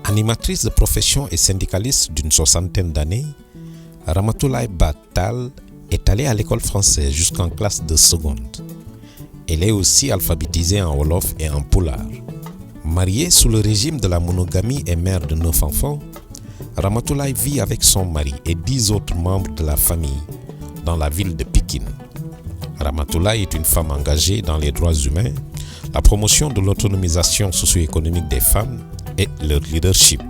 Animatrice de profession et syndicaliste d'une soixantaine d'années, Ramatoulaye Ba Tall est allée à l'école française jusqu'en classe de seconde. Elle est aussi alphabétisée en wolof et en pulaar. Mariée sous le régime de la monogamie et mère de 9 enfants, Ramatoulaye vit avec son mari et 10 autres membres de la famille dans la ville de Pikine. Ramatoulaye est une femme engagée dans les droits humains, la promotion de l'autonomisation socio-économique des femmes et leur leadership.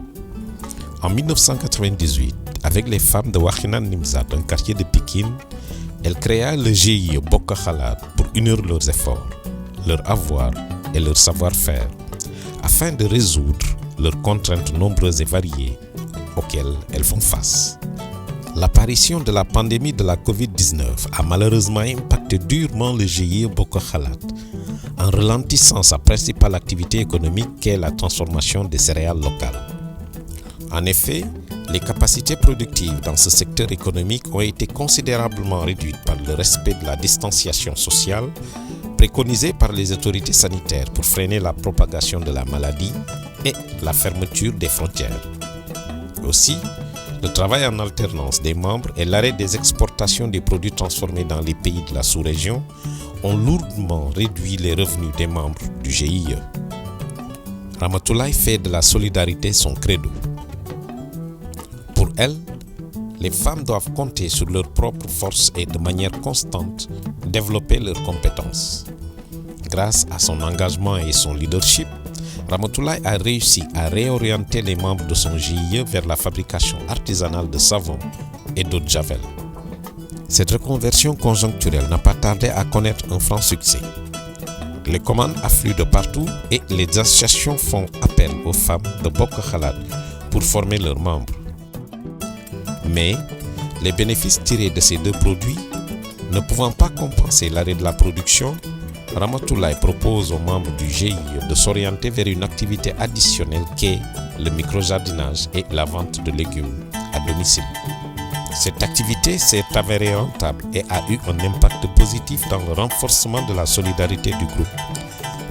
En 1998, avec les femmes de Wakhinane Nimzatt, un quartier de Pikine, elle créa le GIE Bokk Xalaat pour unir leurs efforts, leur avoir et leur savoir-faire, afin de résoudre leurs contraintes nombreuses et variées auxquelles elles font face. L'apparition de la pandémie de la Covid-19 a malheureusement impacté durement le GIE Bokk Xalaat, en ralentissant sa principale activité économique qu'est la transformation des céréales locales. En effet, les capacités productives dans ce secteur économique ont été considérablement réduites par le respect de la distanciation sociale préconisée par les autorités sanitaires pour freiner la propagation de la maladie et la fermeture des frontières. Aussi, le travail en alternance des membres et l'arrêt des exportations des produits transformés dans les pays de la sous-région ont lourdement réduit les revenus des membres du GIE. Ramatoulaye fait de la solidarité son credo. Pour elle, les femmes doivent compter sur leurs propres forces et de manière constante développer leurs compétences. Grâce à son engagement et son leadership, Ramatoulaye a réussi à réorienter les membres de son GIE vers la fabrication artisanale de savon et d'eau de javel. Cette reconversion conjoncturelle n'a pas tardé à connaître un franc succès. Les commandes affluent de partout et les associations font appel aux femmes de Bokk Xalaat pour former leurs membres. Mais les bénéfices tirés de ces deux produits ne pouvant pas compenser l'arrêt de la production, Ramatoulaye propose aux membres du GIE de s'orienter vers une activité additionnelle qu'est le micro-jardinage et la vente de légumes à domicile. Cette activité s'est avérée rentable et a eu un impact positif dans le renforcement de la solidarité du groupe,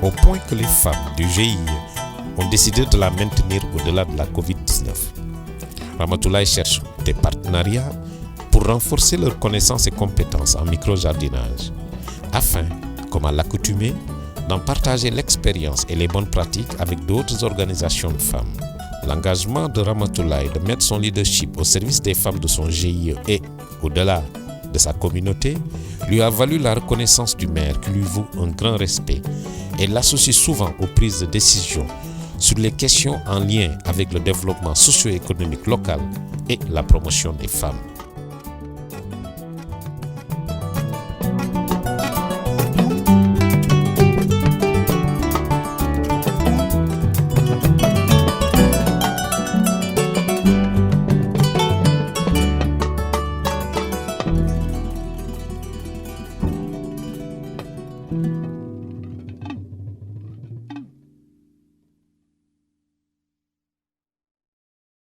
au point que les femmes du GIE ont décidé de la maintenir au-delà de la Covid-19. Ramatoulaye cherche des partenariats pour renforcer leurs connaissances et compétences en micro-jardinage, afin, comme à l'accoutumée, d'en partager l'expérience et les bonnes pratiques avec d'autres organisations de femmes. L'engagement de Ramatoulaye de mettre son leadership au service des femmes de son GIE et, au-delà de sa communauté, lui a valu la reconnaissance du maire qui lui voue un grand respect et l'associe souvent aux prises de décision sur les questions en lien avec le développement socio-économique local et la promotion des femmes.